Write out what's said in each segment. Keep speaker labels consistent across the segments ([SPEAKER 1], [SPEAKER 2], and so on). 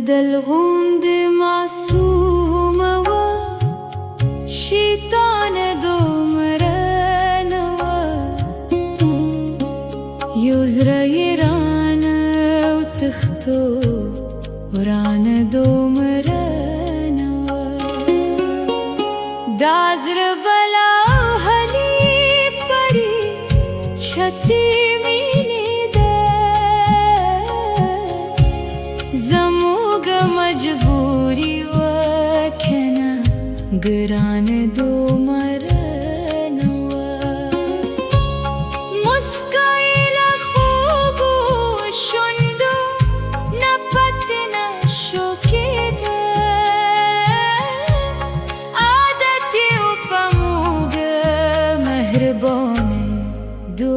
[SPEAKER 1] دلغوند معصومة شيطان دومرانوا يوزرا يرانا وتختو ورانا دومرانوا دازر بلا وهلي بري شتي मजबूरी वखना गरान दो मरनवा मुस्काइला खूबू शुंदो नपतना शोकेदा आदती उपमूग मेहरबान दो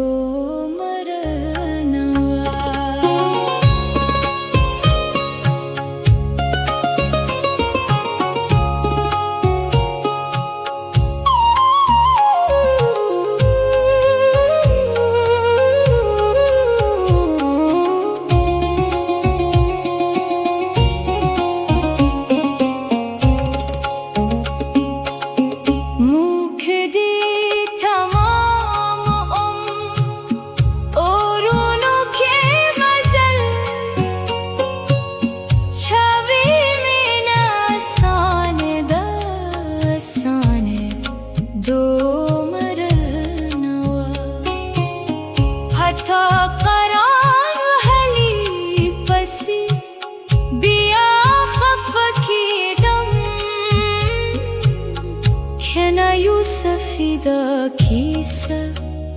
[SPEAKER 1] سفیدا کیسه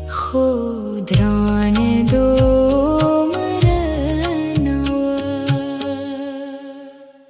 [SPEAKER 1] خود ران دو